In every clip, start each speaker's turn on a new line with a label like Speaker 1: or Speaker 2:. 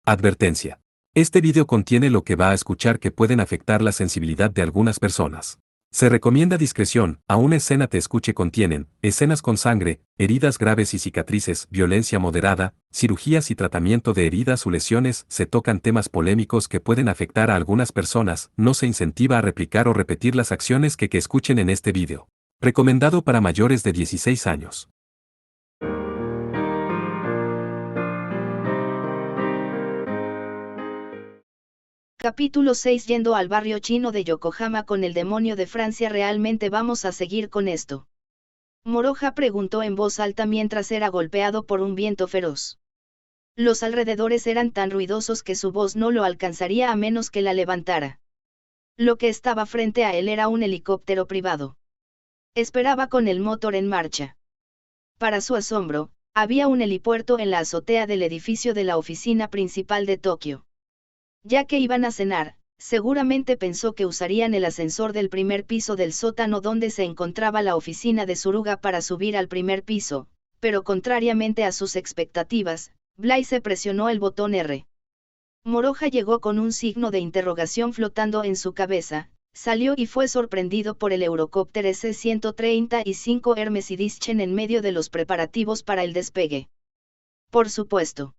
Speaker 1: Advertencia. Este vídeo contiene lo que va a escuchar que pueden afectar la sensibilidad de algunas personas. Se recomienda discreción, aún escena te escuche contienen, escenas con sangre, heridas graves y cicatrices, violencia moderada, cirugías y tratamiento de heridas o lesiones, se tocan temas polémicos que pueden afectar a algunas personas, no se incentiva a replicar o repetir las acciones que escuchen en este vídeo. Recomendado para mayores de 16 años.
Speaker 2: Capítulo 6. Yendo al barrio chino de Yokohama con el demonio de Francia. ¿Realmente vamos a seguir con esto? Moroja preguntó en voz alta mientras era golpeado por un viento feroz. Los alrededores eran tan ruidosos que su voz no lo alcanzaría a menos que la levantara. Lo que estaba frente a él era un helicóptero privado. Esperaba con el motor en marcha. Para su asombro, había un helipuerto en la azotea del edificio de la oficina principal de Tokio. Ya que iban a cenar, seguramente pensó que usarían el ascensor del primer piso del sótano donde se encontraba la oficina de Suruga para subir al primer piso, pero contrariamente a sus expectativas, Blaise presionó el botón R. Moroja llegó con un signo de interrogación flotando en su cabeza, salió y fue sorprendido por el Eurocopter S-135 Hermes y Dischen en medio de los preparativos para el despegue. Por supuesto.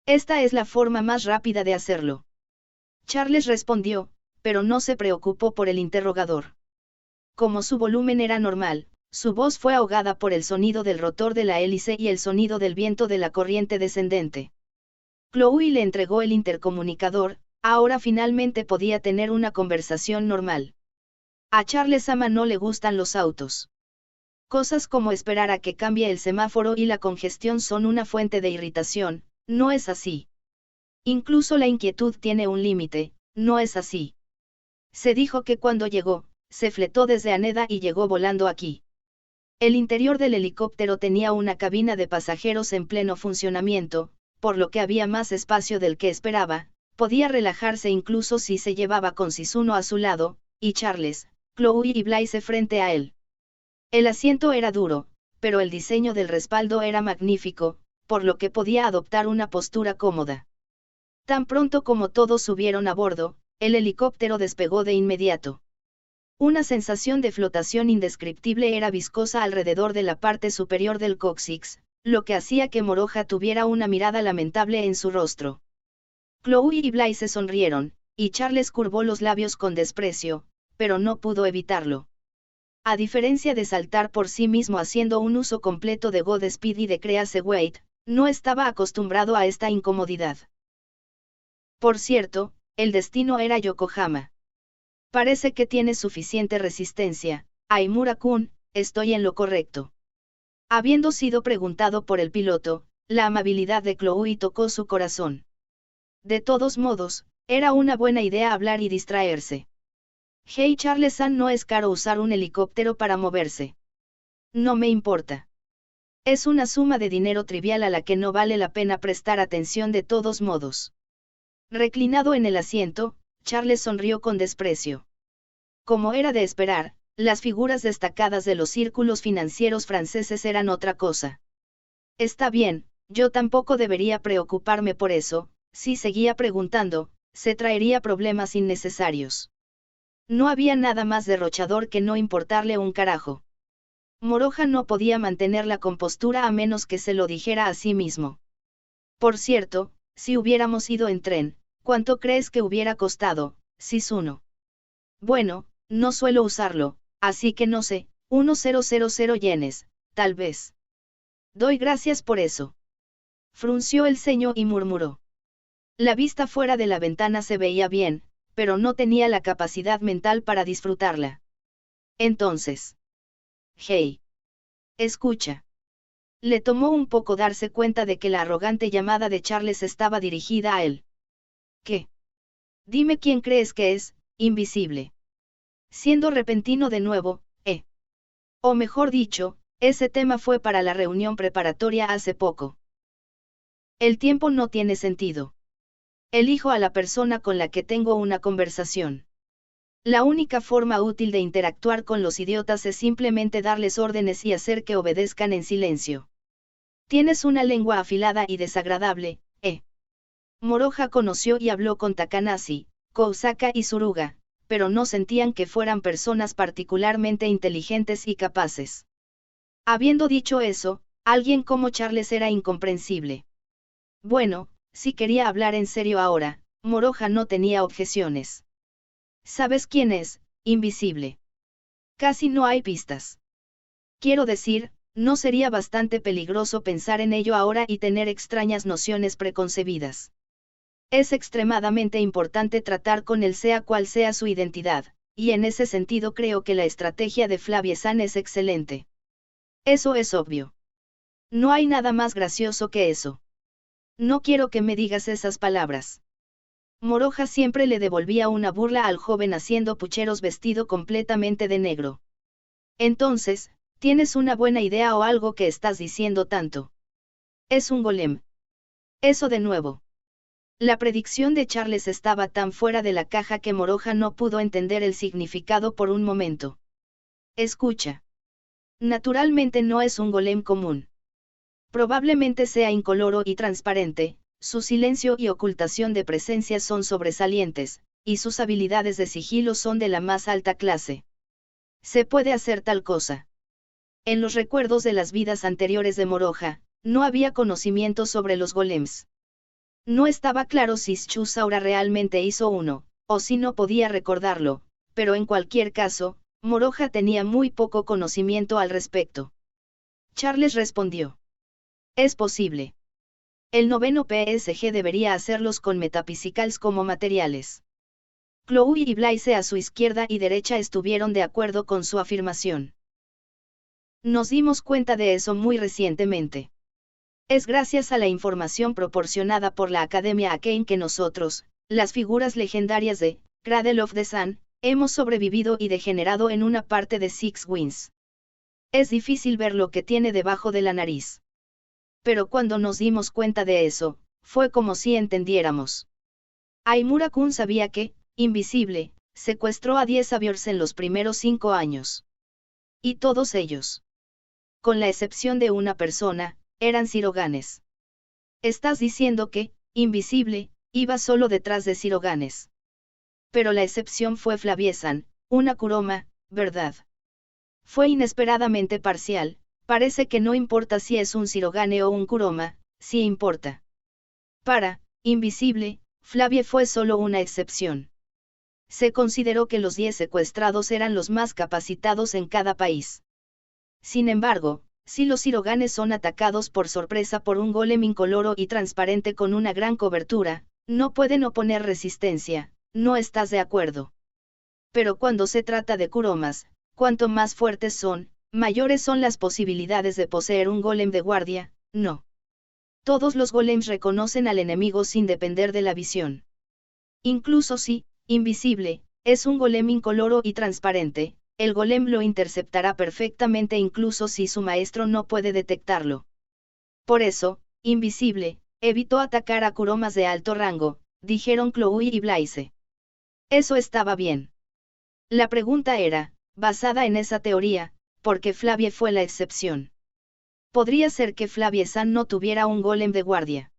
Speaker 2: Esta es la forma más rápida de hacerlo. Charles respondió, pero no se preocupó por el interrogador. Como su volumen era normal, su voz fue ahogada por el sonido del rotor de la hélice y el sonido del viento de la corriente descendente. Chloe le entregó el intercomunicador, ahora finalmente podía tener una conversación normal. A Charles Ama no le gustan los autos. Cosas como esperar a que cambie el semáforo y la congestión son una fuente de irritación. No es así. Incluso la inquietud tiene un límite, no es así. Se dijo que cuando llegó, se fletó desde Haneda y llegó volando aquí. El interior del helicóptero tenía una cabina de pasajeros en pleno funcionamiento, por lo que había más espacio del que esperaba, podía relajarse incluso si se llevaba con Sisuno a su lado, y Charles, Chloe y Blaise frente a él. El asiento era duro, pero el diseño del respaldo era magnífico, por lo que podía adoptar una postura cómoda. Tan pronto como todos subieron a bordo, el helicóptero despegó de inmediato. Una sensación de flotación indescriptible era viscosa alrededor de la parte superior del cóccix, lo que hacía que Moroja tuviera una mirada lamentable en su rostro. Chloe y Blaise sonrieron, y Charles curvó los labios con desprecio, pero no pudo evitarlo. A diferencia de saltar por sí mismo haciendo un uso completo de Godspeed y de Crease Weight, no estaba acostumbrado a esta incomodidad. Por cierto, el destino era Yokohama. Parece que tienes suficiente resistencia, Aimura-kun, estoy en lo correcto. Habiendo sido preguntado por el piloto, la amabilidad de Chloe tocó su corazón. De todos modos, era una buena idea hablar y distraerse. Hey Charles-san, no es caro usar un helicóptero para moverse. No me importa. Es una suma de dinero trivial a la que no vale la pena prestar atención de todos modos. Reclinado en el asiento, Charles sonrió con desprecio. Como era de esperar, las figuras destacadas de los círculos financieros franceses eran otra cosa. Está bien, yo tampoco debería preocuparme por eso, si seguía preguntando, se traería problemas innecesarios. No había nada más derrochador que no importarle un carajo. Moroja no podía mantener la compostura a menos que se lo dijera a sí mismo. Por cierto, si hubiéramos ido en tren, ¿cuánto crees que hubiera costado, Sisuno? Bueno, no suelo usarlo, así que no sé, 1,000 yenes, tal vez. Doy gracias por eso. Frunció el ceño y murmuró. La vista fuera de la ventana se veía bien, pero no tenía la capacidad mental para disfrutarla. Entonces. Hey. Escucha. Le tomó un poco darse cuenta de que la arrogante llamada de Charles estaba dirigida a él. ¿Qué? Dime quién crees que es, invisible. Siendo repentino de nuevo, O mejor dicho, ese tema fue para la reunión preparatoria hace poco. El tiempo no tiene sentido. Elijo a la persona con la que tengo una conversación. La única forma útil de interactuar con los idiotas es simplemente darles órdenes y hacer que obedezcan en silencio. Tienes una lengua afilada y desagradable, Moroja conoció y habló con Takanashi, Kousaka y Suruga, pero no sentían que fueran personas particularmente inteligentes y capaces. Habiendo dicho eso, alguien como Charles era incomprensible. Bueno, si quería hablar en serio ahora, Moroja no tenía objeciones. ¿Sabes quién es, invisible? Casi no hay pistas. Quiero decir, ¿no sería bastante peligroso pensar en ello ahora y tener extrañas nociones preconcebidas? Es extremadamente importante tratar con él sea cual sea su identidad, y en ese sentido creo que la estrategia de Flavie-san es excelente. Eso es obvio. No hay nada más gracioso que eso. No quiero que me digas esas palabras. Moroja siempre le devolvía una burla al joven haciendo pucheros vestido completamente de negro. Entonces, ¿tienes una buena idea o algo que estás diciendo tanto? Es un golem. Eso de nuevo. La predicción de Charles estaba tan fuera de la caja que Moroja no pudo entender el significado por un momento. Escucha. Naturalmente no es un golem común. Probablemente sea incoloro y transparente, su silencio y ocultación de presencia son sobresalientes, y sus habilidades de sigilo son de la más alta clase. Se puede hacer tal cosa. En los recuerdos de las vidas anteriores de Moroja, no había conocimiento sobre los golems. No estaba claro si Schusaura realmente hizo uno, o si no podía recordarlo, pero en cualquier caso, Moroja tenía muy poco conocimiento al respecto. Charles respondió. Es posible. El noveno PSG debería hacerlos con metaphysicals como materiales. Chloe y Blaise a su izquierda y derecha estuvieron de acuerdo con su afirmación. Nos dimos cuenta de eso muy recientemente. Es gracias a la información proporcionada por la Academia Arcane que nosotros, las figuras legendarias de Cradle of the Sun, hemos sobrevivido y degenerado en una parte de Six Winds. Es difícil ver lo que tiene debajo de la nariz. Pero cuando nos dimos cuenta de eso, fue como si entendiéramos. Aimura-kun sabía que, invisible, secuestró a 10 Aviors en los primeros 5 años. Y todos ellos, con la excepción de una persona, eran Shiroganes. Estás diciendo que, invisible, iba solo detrás de Shiroganes. Pero la excepción fue Flavie-san, una Kuroma, ¿verdad? Fue inesperadamente parcial. Parece que no importa si es un Shirogane o un Kuroma, sí importa. Para, invisible, Flavie fue solo una excepción. Se consideró que los 10 secuestrados eran los más capacitados en cada país. Sin embargo, si los Shiroganes son atacados por sorpresa por un golem incoloro y transparente con una gran cobertura, no pueden oponer resistencia, ¿no estás de acuerdo? Pero cuando se trata de Kuromas, cuanto más fuertes son, mayores son las posibilidades de poseer un golem de guardia, no. Todos los golems reconocen al enemigo sin depender de la visión. Incluso si, invisible, es un golem incoloro y transparente, el golem lo interceptará perfectamente incluso si su maestro no puede detectarlo. Por eso, invisible, evitó atacar a Kuromas de alto rango, dijeron Chloe y Blaise. Eso estaba bien. La pregunta era, basada en esa teoría, porque Flavie fue la excepción. Podría ser que Flavie-san no tuviera un golem de guardia.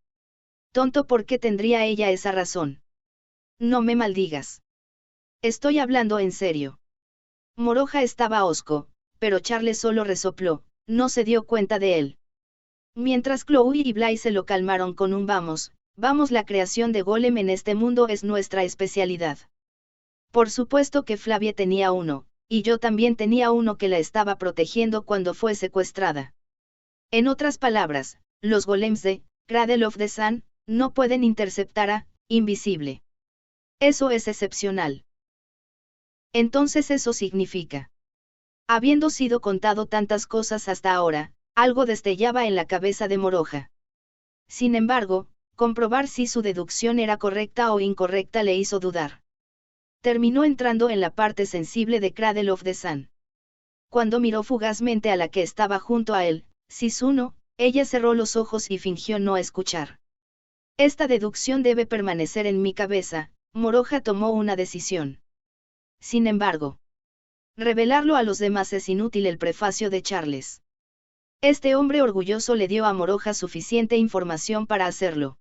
Speaker 2: Tonto, ¿por qué tendría ella esa razón? No me maldigas. Estoy hablando en serio. Moroja estaba hosco, pero Charles solo resopló, no se dio cuenta de él. Mientras Chloe y Blaise lo calmaron con un vamos, la creación de golem en este mundo es nuestra especialidad. Por supuesto que Flavie tenía uno, y yo también tenía uno que la estaba protegiendo cuando fue secuestrada. En otras palabras, los golems de Cradle of the Sun no pueden interceptar a invisible. Eso es excepcional. Entonces eso significa. Habiendo sido contado tantas cosas hasta ahora, algo destellaba en la cabeza de Moroja. Sin embargo, comprobar si su deducción era correcta o incorrecta le hizo dudar. Terminó entrando en la parte sensible de Cradle of the Sun. Cuando miró fugazmente a la que estaba junto a él, Shizuno, ella cerró los ojos y fingió no escuchar. Esta deducción debe permanecer en mi cabeza, Moroja tomó una decisión. Sin embargo, revelarlo a los demás es inútil. El prefacio de Charles. Este hombre orgulloso le dio a Moroja suficiente información para hacerlo.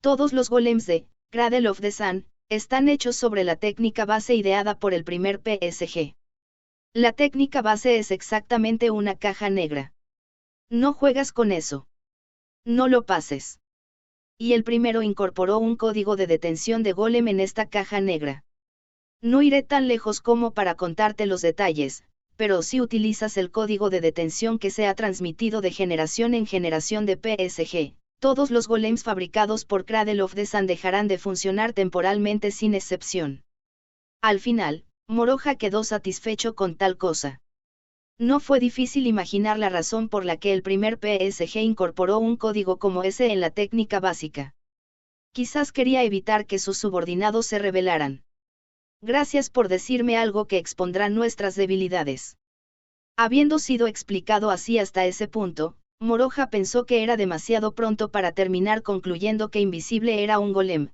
Speaker 2: Todos los golems de Cradle of the Sun están hechos sobre la técnica base ideada por el primer PSG. La técnica base es exactamente una caja negra. No juegas con eso. No lo pases. Y el primero incorporó un código de detención de golem en esta caja negra. No iré tan lejos como para contarte los detalles, pero si utilizas el código de detención que se ha transmitido de generación en generación de PSG, todos los golems fabricados por Cradle of the Sun dejarán de funcionar temporalmente sin excepción. Al final, Moroja quedó satisfecho con tal cosa. No fue difícil imaginar la razón por la que el primer PSG incorporó un código como ese en la técnica básica. Quizás quería evitar que sus subordinados se rebelaran. Gracias por decirme algo que expondrá nuestras debilidades. Habiendo sido explicado así hasta ese punto, Moroja pensó que era demasiado pronto para terminar concluyendo que Invisible era un golem.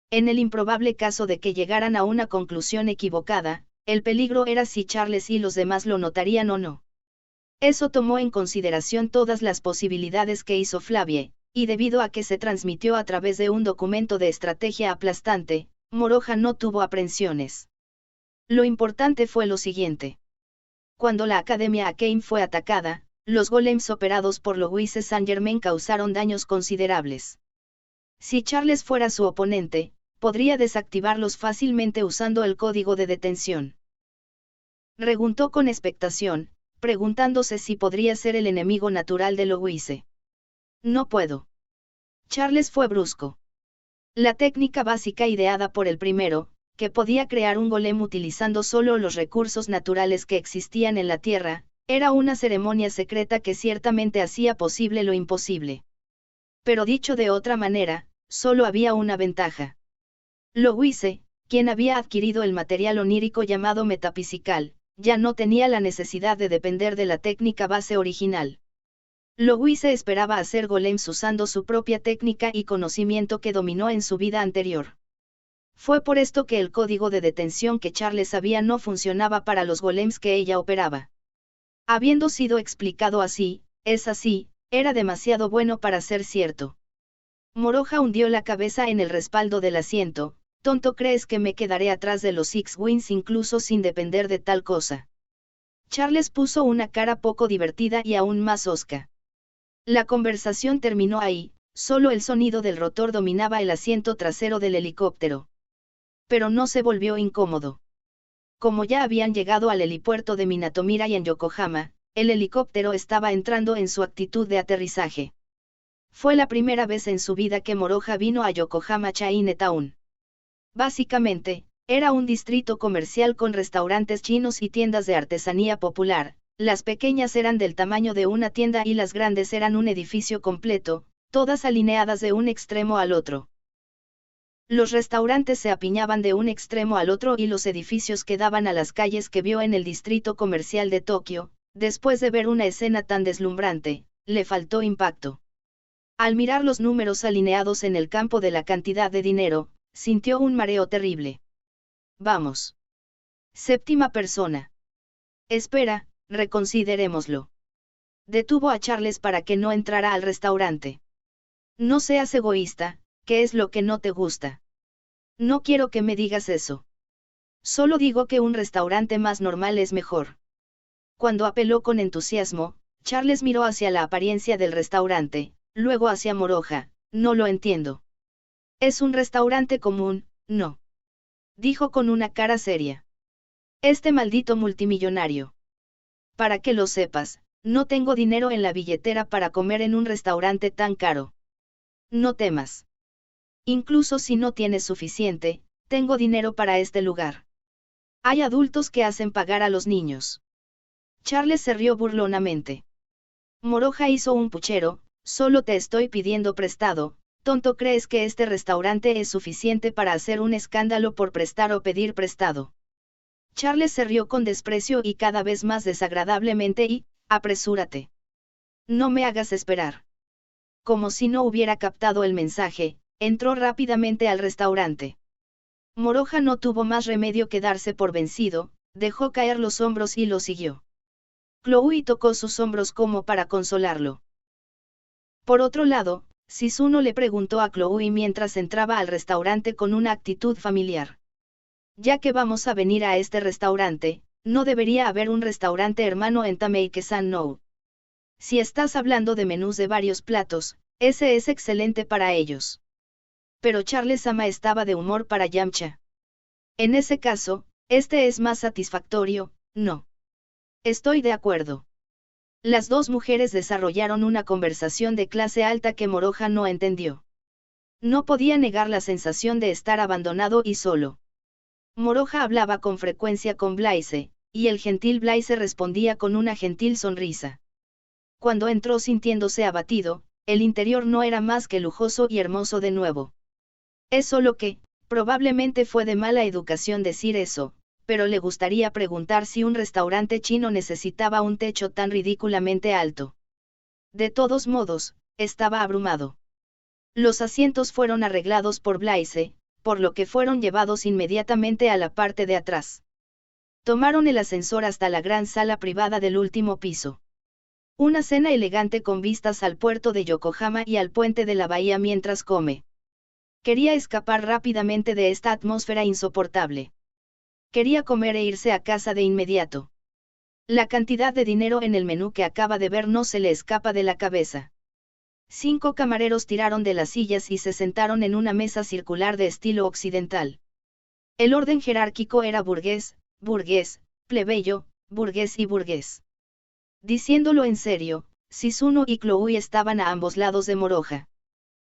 Speaker 2: En el improbable caso de que llegaran a una conclusión equivocada, el peligro era si Charles y los demás lo notarían o no. Eso tomó en consideración todas las posibilidades que hizo Flavie, y debido a que se transmitió a través de un documento de estrategia aplastante, Moroja no tuvo aprensiones. Lo importante fue lo siguiente. Cuando la Academia Arcane fue atacada, los golems operados por Louise Saint-Germain causaron daños considerables. Si Charles fuera su oponente, podría desactivarlos fácilmente usando el código de detención. Preguntó con expectación, preguntándose si podría ser el enemigo natural de Louise. No puedo. Charles fue brusco. La técnica básica ideada por el primero, que podía crear un golem utilizando solo los recursos naturales que existían en la Tierra, era una ceremonia secreta que ciertamente hacía posible lo imposible. Pero dicho de otra manera, solo había una ventaja. Louise, quien había adquirido el material onírico llamado metafisical, ya no tenía la necesidad de depender de la técnica base original. Louise esperaba hacer golems usando su propia técnica y conocimiento que dominó en su vida anterior. Fue por esto que el código de detención que Charles sabía no funcionaba para los golems que ella operaba. Habiendo sido explicado así, es así, era demasiado bueno para ser cierto. Moroja hundió la cabeza en el respaldo del asiento. ¿Tonto crees que me quedaré atrás de los X-Wings incluso sin depender de tal cosa? Charles puso una cara poco divertida y aún más hosca. La conversación terminó ahí, solo el sonido del rotor dominaba el asiento trasero del helicóptero. Pero no se volvió incómodo. Como ya habían llegado al helipuerto de Minatomira y en Yokohama, el helicóptero estaba entrando en su actitud de aterrizaje. Fue la primera vez en su vida que Moroja vino a Yokohama Chinatown. Básicamente, era un distrito comercial con restaurantes chinos y tiendas de artesanía popular. Las pequeñas eran del tamaño de una tienda y las grandes eran un edificio completo, todas alineadas de un extremo al otro. Los restaurantes se apiñaban de un extremo al otro y los edificios que daban a las calles que vio en el distrito comercial de Tokio. Después de ver una escena tan deslumbrante, le faltó impacto. Al mirar los números alineados en el campo de la cantidad de dinero, sintió un mareo terrible. Vamos. Séptima persona. Espera, reconsiderémoslo. Detuvo a Charles para que no entrara al restaurante. No seas egoísta, ¿qué es lo que no te gusta? No quiero que me digas eso. Solo digo que un restaurante más normal es mejor. Cuando apeló con entusiasmo, Charles miró hacia la apariencia del restaurante, luego hacia Moroja. No lo entiendo. Es un restaurante común, ¿no? Dijo con una cara seria. Este maldito multimillonario. Para que lo sepas, no tengo dinero en la billetera para comer en un restaurante tan caro. No temas. Incluso si no tienes suficiente, tengo dinero para este lugar. Hay adultos que hacen pagar a los niños. Charles se rió burlonamente. Moroja hizo un puchero. Solo te estoy pidiendo prestado. ¿Tonto crees que este restaurante es suficiente para hacer un escándalo por prestar o pedir prestado? Charles se rió con desprecio y cada vez más desagradablemente y, apresúrate. No me hagas esperar. Como si no hubiera captado el mensaje, entró rápidamente al restaurante. Moroja no tuvo más remedio que darse por vencido, dejó caer los hombros y lo siguió. Chloe tocó sus hombros como para consolarlo. Por otro lado, Shizune le preguntó a Chloe mientras entraba al restaurante con una actitud familiar. Ya que vamos a venir a este restaurante, ¿no debería haber un restaurante hermano en Tameike-san no? Si estás hablando de menús de varios platos, ese es excelente para ellos. Pero Charles-sama estaba de humor para Yamcha. En ese caso, este es más satisfactorio, ¿no? Estoy de acuerdo. Las dos mujeres desarrollaron una conversación de clase alta que Moroha no entendió. No podía negar la sensación de estar abandonado y solo. Moroha hablaba con frecuencia con Blaise, y el gentil Blaise respondía con una gentil sonrisa. Cuando entró sintiéndose abatido, el interior no era más que lujoso y hermoso de nuevo. Es solo que, probablemente fue de mala educación decir eso, pero le gustaría preguntar si un restaurante chino necesitaba un techo tan ridículamente alto. De todos modos, estaba abrumado. Los asientos fueron arreglados por Blaise, por lo que fueron llevados inmediatamente a la parte de atrás. Tomaron el ascensor hasta la gran sala privada del último piso. Una cena elegante con vistas al puerto de Yokohama y al puente de la bahía mientras come. Quería escapar rápidamente de esta atmósfera insoportable. Quería comer e irse a casa de inmediato. La cantidad de dinero en el menú que acaba de ver no se le escapa de la cabeza. 5 camareros tiraron de las sillas y se sentaron en una mesa circular de estilo occidental. El orden jerárquico era burgués, burgués, plebeyo, burgués y burgués. Diciéndolo en serio, Shizune y Chloe estaban a ambos lados de Moroha.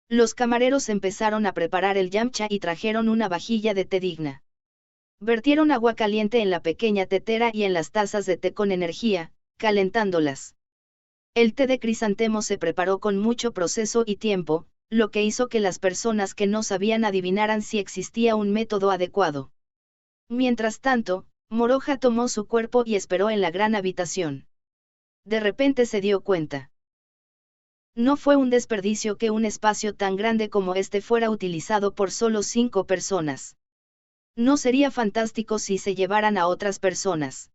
Speaker 2: Los camareros empezaron a preparar el yamcha y trajeron una vajilla de té digna. Vertieron agua caliente en la pequeña tetera y en las tazas de té con energía, calentándolas. El té de crisantemo se preparó con mucho proceso y tiempo, lo que hizo que las personas que no sabían adivinaran si existía un método adecuado. Mientras tanto, Moroha tomó su cuerpo y esperó en la gran habitación. De repente se dio cuenta. No fue un desperdicio que un espacio tan grande como este fuera utilizado por solo 5 personas. ¿No sería fantástico si se llevaran a otras personas?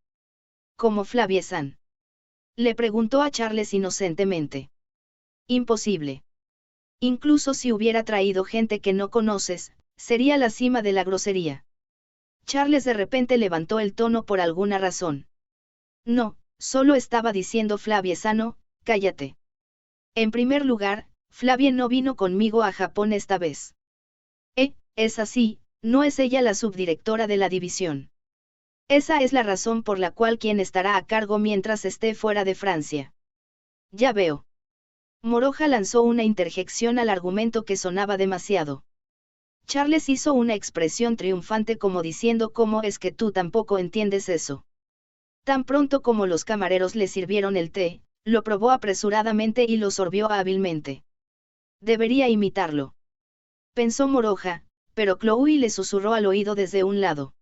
Speaker 2: ¿Como Flavie-san? Le preguntó a Charles inocentemente. Imposible. Incluso si hubiera traído gente que no conoces, sería la cima de la grosería. Charles de repente levantó el tono por alguna razón. No, solo estaba diciendo Flavie-sano, cállate. En primer lugar, Flavie no vino conmigo a Japón esta vez. Es así. No es ella la subdirectora de la división. Esa es la razón por la cual quien estará a cargo mientras esté fuera de Francia. Ya veo. Moroha lanzó una interjección al argumento que sonaba demasiado. Charles hizo una expresión triunfante como diciendo ¿cómo es que tú tampoco entiendes eso? Tan pronto como los camareros le sirvieron el té, lo probó apresuradamente y lo sorbió hábilmente. Debería imitarlo. Pensó Moroha, pero Chloe le susurró al oído desde un lado.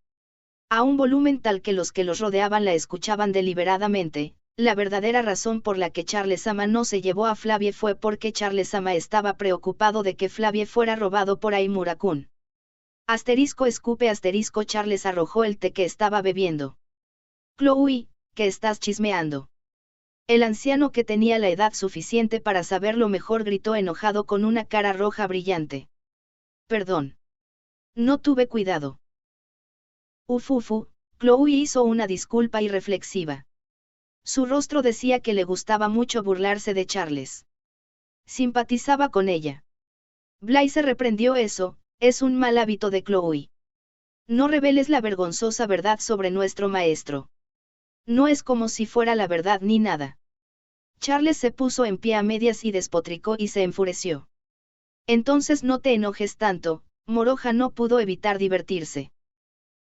Speaker 2: A un volumen tal que los rodeaban la escuchaban deliberadamente. La verdadera razón por la que Charles-sama no se llevó a Flavie fue porque Charles-sama estaba preocupado de que Flavie fuera robado por Aimura-kun. Asterisco escupe asterisco Charles arrojó el té que estaba bebiendo. Chloe, ¿qué estás chismeando? El anciano que tenía la edad suficiente para saberlo mejor gritó enojado con una cara roja brillante. Perdón. No tuve cuidado. Chloe hizo una disculpa irreflexiva. Su rostro decía que le gustaba mucho burlarse de Charles. Simpatizaba con ella. Blaise reprendió eso, es un mal hábito de Chloe. No reveles la vergonzosa verdad sobre nuestro maestro. No es como si fuera la verdad ni nada. Charles se puso en pie a medias y despotricó y se enfureció. Entonces no te enojes tanto. Moroha no pudo evitar divertirse.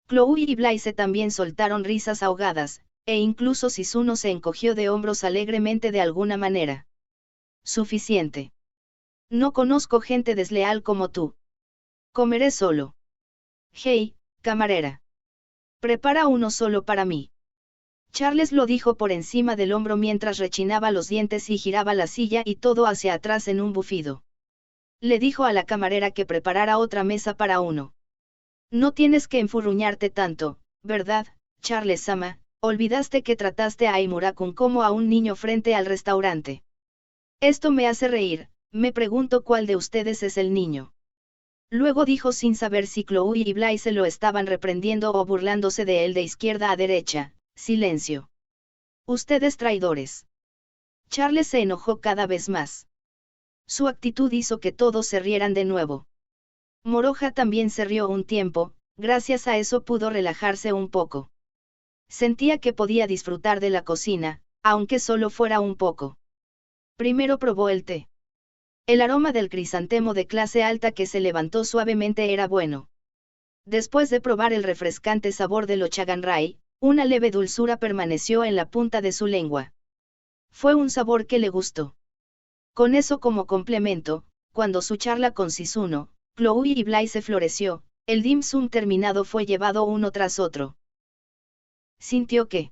Speaker 2: Chloe y Blaise también soltaron risas ahogadas, e incluso Shizune se encogió de hombros alegremente de alguna manera. Suficiente. No conozco gente desleal como tú. Comeré solo. Hey, camarera. Prepara uno solo para mí. Charles lo dijo por encima del hombro mientras rechinaba los dientes y giraba la silla y todo hacia atrás en un bufido. Le dijo a la camarera que preparara otra mesa para uno. No tienes que enfurruñarte tanto, ¿verdad, Charles-sama? Olvidaste que trataste a Aimura-kun como a un niño frente al restaurante. Esto me hace reír, me pregunto cuál de ustedes es el niño. Luego dijo sin saber si Chloe y Blaise lo estaban reprendiendo o burlándose de él de izquierda a derecha. Silencio. Ustedes traidores. Charles se enojó cada vez más. Su actitud hizo que todos se rieran de nuevo. Moroja también se rió un tiempo, gracias a eso pudo relajarse un poco. Sentía que podía disfrutar de la cocina, aunque solo fuera un poco. Primero probó el té. El aroma del crisantemo de clase alta que se levantó suavemente era bueno. Después de probar el refrescante sabor del chaganray, una leve dulzura permaneció en la punta de su lengua. Fue un sabor que le gustó. Con eso como complemento, cuando su charla con Sisuno, Chloe y Blaise floreció, el dim sum terminado fue llevado uno tras otro. Sintió que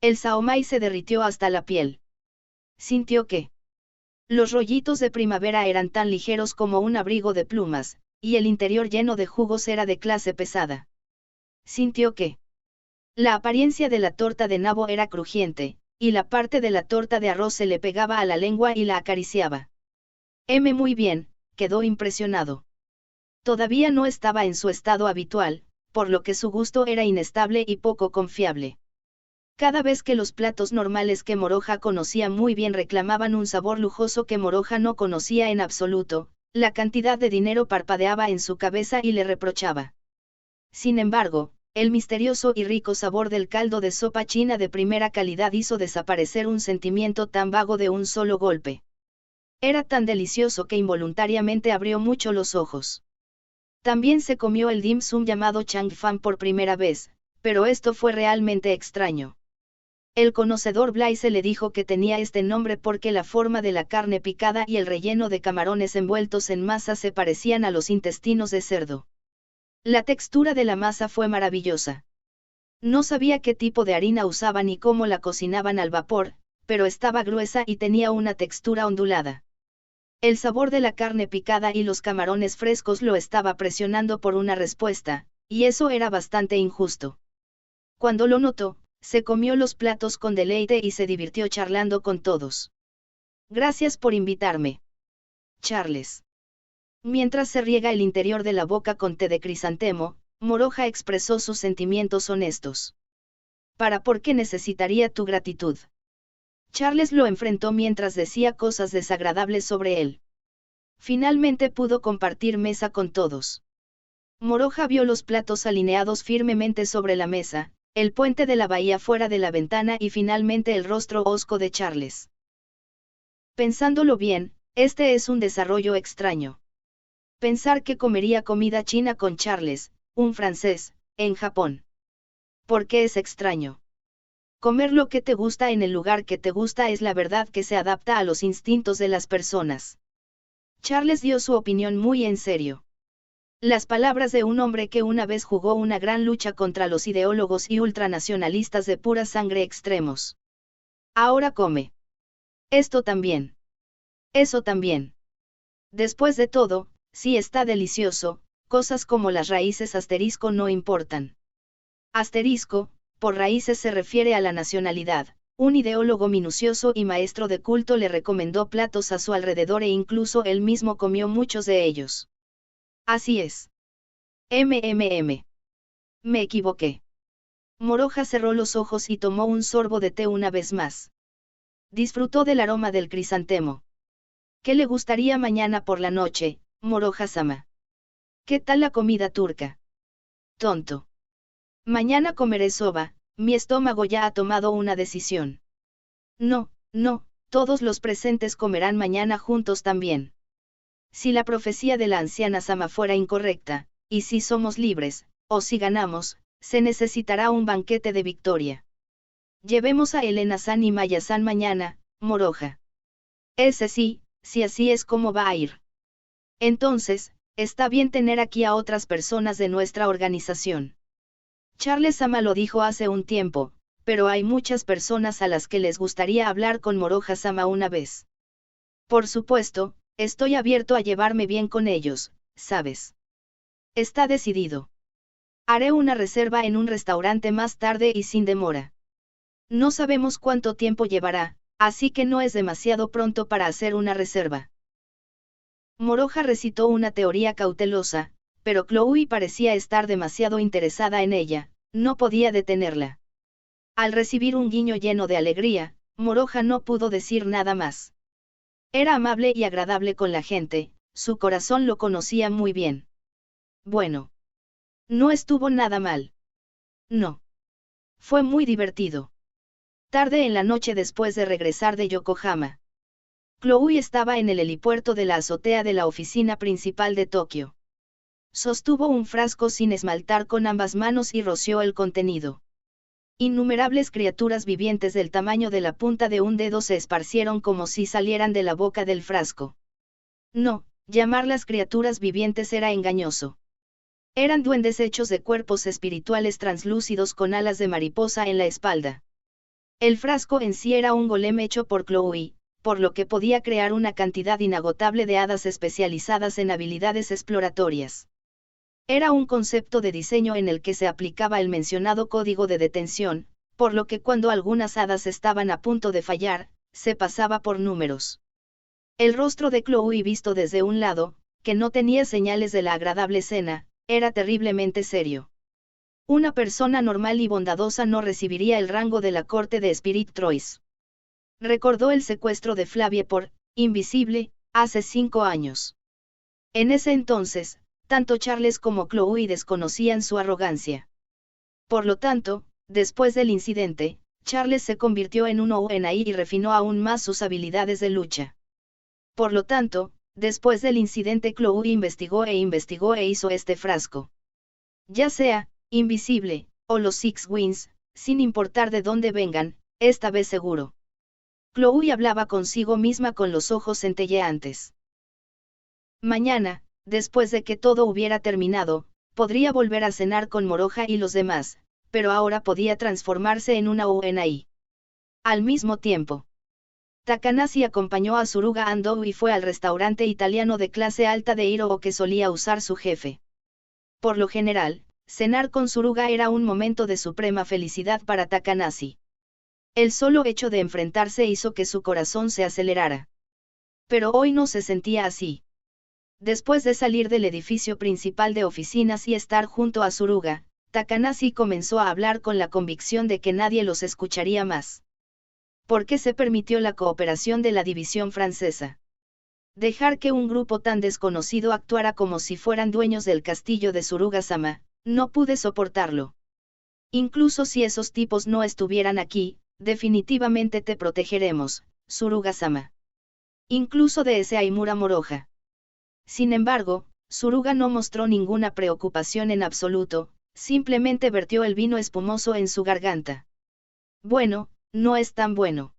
Speaker 2: el saomai se derritió hasta la piel. Sintió que los rollitos de primavera eran tan ligeros como un abrigo de plumas, y el interior lleno de jugos era de clase pesada. Sintió que la apariencia de la torta de nabo era crujiente, y la parte de la torta de arroz se le pegaba a la lengua y la acariciaba. Muy bien, quedó impresionado. Todavía no estaba en su estado habitual, por lo que su gusto era inestable y poco confiable. Cada vez que los platos normales que Moroja conocía muy bien reclamaban un sabor lujoso que Moroja no conocía en absoluto, la cantidad de dinero parpadeaba en su cabeza y le reprochaba. Sin embargo, el misterioso y rico sabor del caldo de sopa china de primera calidad hizo desaparecer un sentimiento tan vago de un solo golpe. Era tan delicioso que involuntariamente abrió mucho los ojos. También se comió el dim sum llamado Chang Fan por primera vez, pero esto fue realmente extraño. El conocedor Blaise le dijo que tenía este nombre porque la forma de la carne picada y el relleno de camarones envueltos en masa se parecían a los intestinos de cerdo. La textura de la masa fue maravillosa. No sabía qué tipo de harina usaban ni cómo la cocinaban al vapor, pero estaba gruesa y tenía una textura ondulada. El sabor de la carne picada y los camarones frescos lo estaba presionando por una respuesta, y eso era bastante injusto. Cuando lo notó, se comió los platos con deleite y se divirtió charlando con todos. Gracias por invitarme, Charles. Mientras se riega el interior de la boca con té de crisantemo, Moroja expresó sus sentimientos honestos. ¿Por qué necesitaría tu gratitud? Charles lo enfrentó mientras decía cosas desagradables sobre él. Finalmente pudo compartir mesa con todos. Moroja vio los platos alineados firmemente sobre la mesa, el puente de la bahía fuera de la ventana y finalmente el rostro hosco de Charles. Pensándolo bien, este es un desarrollo extraño. Pensar que comería comida china con Charles, un francés, en Japón. ¿Por qué es extraño? Comer lo que te gusta en el lugar que te gusta es la verdad que se adapta a los instintos de las personas. Charles dio su opinión muy en serio. Las palabras de un hombre que una vez jugó una gran lucha contra los ideólogos y ultranacionalistas de pura sangre extremos. Ahora come. Esto también. Eso también. Después de todo, si está delicioso, cosas como las raíces asterisco no importan. Asterisco, por raíces se refiere a la nacionalidad. Un ideólogo minucioso y maestro de culto le recomendó platos a su alrededor e incluso él mismo comió muchos de ellos. Así es. Me equivoqué. Moroja cerró los ojos y tomó un sorbo de té una vez más. Disfrutó del aroma del crisantemo. ¿Qué le gustaría mañana por la noche, Moroja-sama? ¿Qué tal la comida turca? Tonto. Mañana comeré soba, mi estómago ya ha tomado una decisión. No, todos los presentes comerán mañana juntos también. Si la profecía de la anciana Sama fuera incorrecta, y si somos libres, o si ganamos, se necesitará un banquete de victoria. Llevemos a Elena-san y Maya-san mañana, Moroja. Ese sí, si así es como va a ir. Entonces, está bien tener aquí a otras personas de nuestra organización. Charles Sama lo dijo hace un tiempo, pero hay muchas personas a las que les gustaría hablar con Moroja Sama una vez. Por supuesto, estoy abierto a llevarme bien con ellos, ¿sabes? Está decidido. Haré una reserva en un restaurante más tarde y sin demora. No sabemos cuánto tiempo llevará, así que no es demasiado pronto para hacer una reserva. Moroja recitó una teoría cautelosa, pero Chloe parecía estar demasiado interesada en ella, no podía detenerla. Al recibir un guiño lleno de alegría, Moroja no pudo decir nada más. Era amable y agradable con la gente, su corazón lo conocía muy bien. Bueno. No estuvo nada mal. No. Fue muy divertido. Tarde en la noche después de regresar de Yokohama. Chloe estaba en el helipuerto de la azotea de la oficina principal de Tokio. Sostuvo un frasco sin esmaltar con ambas manos y roció el contenido. Innumerables criaturas vivientes del tamaño de la punta de un dedo se esparcieron como si salieran de la boca del frasco. No, llamarlas criaturas vivientes era engañoso. Eran duendes hechos de cuerpos espirituales translúcidos con alas de mariposa en la espalda. El frasco en sí era un golem hecho por Chloe, por lo que podía crear una cantidad inagotable de hadas especializadas en habilidades exploratorias. Era un concepto de diseño en el que se aplicaba el mencionado código de detención, por lo que cuando algunas hadas estaban a punto de fallar, se pasaba por números. El rostro de Chloe visto desde un lado, que no tenía señales de la agradable escena, era terriblemente serio. Una persona normal y bondadosa no recibiría el rango de la corte de Spirit Troyes. Recordó el secuestro de Flavie por Invisible, hace 5 años. En ese entonces, tanto Charles como Chloe desconocían su arrogancia. Por lo tanto, después del incidente, Charles se convirtió en un ONI y refinó aún más sus habilidades de lucha. Por lo tanto, después del incidente Chloe investigó e hizo este frasco. Ya sea, Invisible, o los Six Winds, sin importar de dónde vengan, esta vez seguro. Chloe hablaba consigo misma con los ojos centelleantes. Mañana, después de que todo hubiera terminado, podría volver a cenar con Moroja y los demás, pero ahora podía transformarse en una ONI. Al mismo tiempo, Takanashi acompañó a Suruga Ando y fue al restaurante italiano de clase alta de Hiroo que solía usar su jefe. Por lo general, cenar con Suruga era un momento de suprema felicidad para Takanashi. El solo hecho de enfrentarse hizo que su corazón se acelerara. Pero hoy no se sentía así. Después de salir del edificio principal de oficinas y estar junto a Suruga, Takanashi comenzó a hablar con la convicción de que nadie los escucharía más. ¿Por qué se permitió la cooperación de la división francesa? Dejar que un grupo tan desconocido actuara como si fueran dueños del castillo de Suruga-sama, no pude soportarlo. Incluso si esos tipos no estuvieran aquí, definitivamente te protegeremos, Suruga-sama. Incluso de ese Aimura Moroja. Sin embargo, Suruga no mostró ninguna preocupación en absoluto, simplemente vertió el vino espumoso en su garganta. Bueno, no es tan bueno.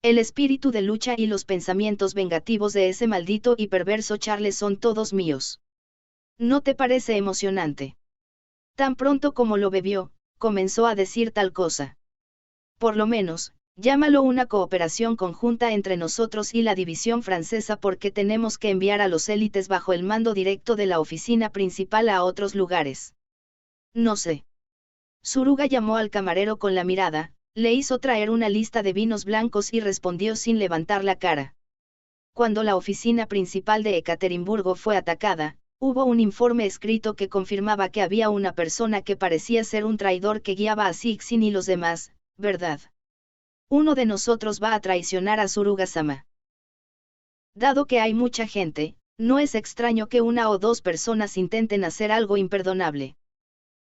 Speaker 2: El espíritu de lucha y los pensamientos vengativos de ese maldito y perverso Charles son todos míos. ¿No te parece emocionante? Tan pronto como lo bebió, comenzó a decir tal cosa. Por lo menos, llámalo una cooperación conjunta entre nosotros y la división francesa porque tenemos que enviar a los élites bajo el mando directo de la oficina principal a otros lugares. No sé. Suruga llamó al camarero con la mirada, le hizo traer una lista de vinos blancos y respondió sin levantar la cara. Cuando la oficina principal de Ekaterimburgo fue atacada, hubo un informe escrito que confirmaba que había una persona que parecía ser un traidor que guiaba a Sixin y los demás, ¿verdad? Uno de nosotros va a traicionar a Suruga-sama. Dado que hay mucha gente, no es extraño que una o dos personas intenten hacer algo imperdonable.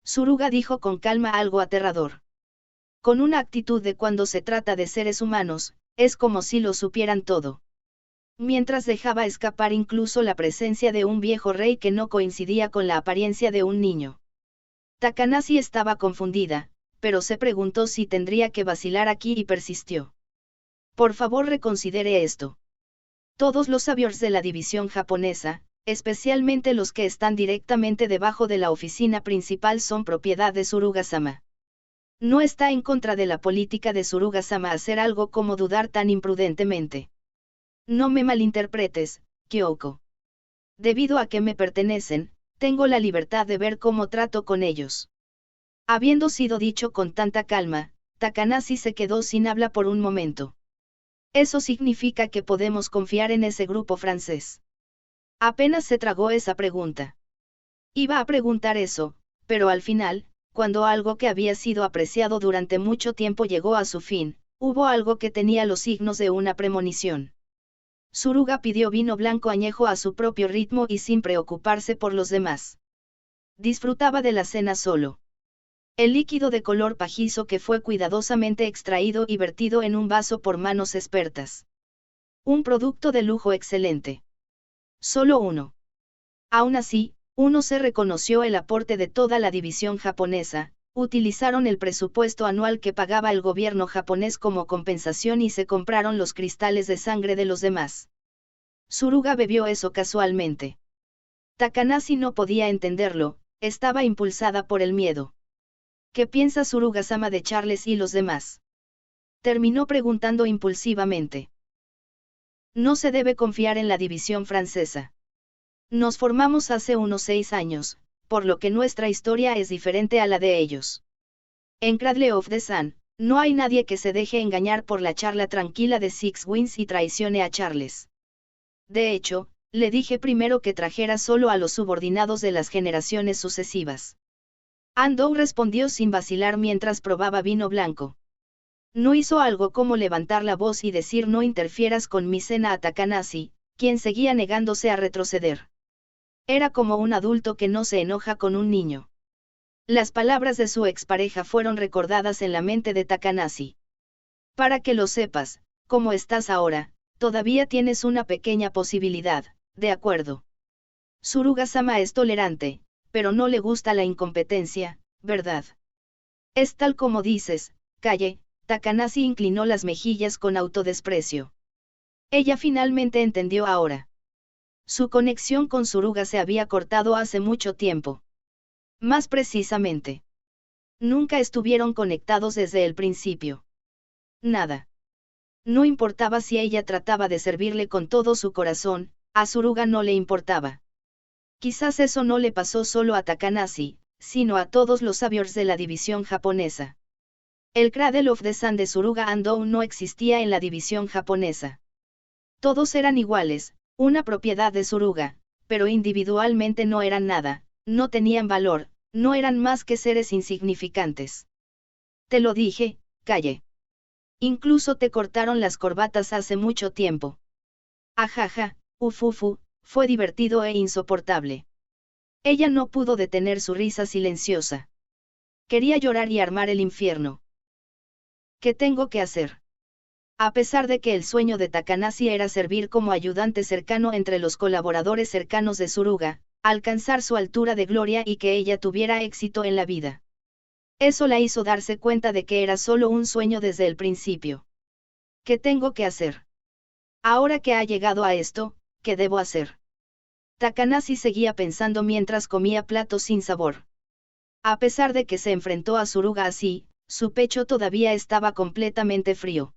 Speaker 2: Suruga dijo con calma algo aterrador. Con una actitud de cuando se trata de seres humanos, es como si lo supieran todo. Mientras dejaba escapar incluso la presencia de un viejo rey que no coincidía con la apariencia de un niño. Takanashi estaba confundida, pero se preguntó si tendría que vacilar aquí y persistió. Por favor reconsidere esto. Todos los sabios de la división japonesa, especialmente los que están directamente debajo de la oficina principal son propiedad de Suruga-sama. No está en contra de la política de Suruga-sama hacer algo como dudar tan imprudentemente. No me malinterpretes, Kyoko. Debido a que me pertenecen, tengo la libertad de ver cómo trato con ellos. Habiendo sido dicho con tanta calma, Takanashi se quedó sin habla por un momento. Eso significa que podemos confiar en ese grupo francés. Apenas se tragó esa pregunta. Iba a preguntar eso, pero al final, cuando algo que había sido apreciado durante mucho tiempo llegó a su fin, hubo algo que tenía los signos de una premonición. Suruga pidió vino blanco añejo a su propio ritmo y sin preocuparse por los demás. Disfrutaba de la cena solo. El líquido de color pajizo que fue cuidadosamente extraído y vertido en un vaso por manos expertas. Un producto de lujo excelente. Solo uno. Aún así, uno se reconoció el aporte de toda la división japonesa, utilizaron el presupuesto anual que pagaba el gobierno japonés como compensación y se compraron los cristales de sangre de los demás. Suruga bebió eso casualmente. Takanashi no podía entenderlo, estaba impulsada por el miedo. ¿Qué piensa Suruga-sama de Charles y los demás? Terminó preguntando impulsivamente. No se debe confiar en la división francesa. Nos formamos hace unos 6 años, por lo que nuestra historia es diferente a la de ellos. En Cradle of the Sun, no hay nadie que se deje engañar por la charla tranquila de Six Wings y traicione a Charles. De hecho, le dije primero que trajera solo a los subordinados de las generaciones sucesivas. Ando respondió sin vacilar mientras probaba vino blanco. No hizo algo como levantar la voz y decir no interfieras con mi cena a Takanashi, quien seguía negándose a retroceder. Era como un adulto que no se enoja con un niño. Las palabras de su expareja fueron recordadas en la mente de Takanashi. Para que lo sepas, como estás ahora, todavía tienes una pequeña posibilidad, ¿de acuerdo? Suruga-sama es tolerante, pero no le gusta la incompetencia, ¿verdad? Es tal como dices, Calle. Takanashi inclinó las mejillas con autodesprecio. Ella finalmente entendió ahora. Su conexión con Suruga se había cortado hace mucho tiempo. Más precisamente. Nunca estuvieron conectados desde el principio. Nada. No importaba si ella trataba de servirle con todo su corazón, a Suruga no le importaba. Quizás eso no le pasó solo a Takanashi, sino a todos los sabios de la división japonesa. El Cradle of the Sun de Suruga Ando no existía en la división japonesa. Todos eran iguales, una propiedad de Suruga, pero individualmente no eran nada, no tenían valor, no eran más que seres insignificantes. Te lo dije, Calle. Incluso te cortaron las corbatas hace mucho tiempo. Ajaja, ufufu, fue divertido e insoportable. Ella no pudo detener su risa silenciosa. Quería llorar y armar el infierno. ¿Qué tengo que hacer? A pesar de que el sueño de Takanashi era servir como ayudante cercano entre los colaboradores cercanos de Suruga, alcanzar su altura de gloria y que ella tuviera éxito en la vida. Eso la hizo darse cuenta de que era solo un sueño desde el principio. ¿Qué tengo que hacer? Ahora que ha llegado a esto, ¿qué debo hacer? Takanashi seguía pensando mientras comía platos sin sabor. A pesar de que se enfrentó a Suruga así, su pecho todavía estaba completamente frío.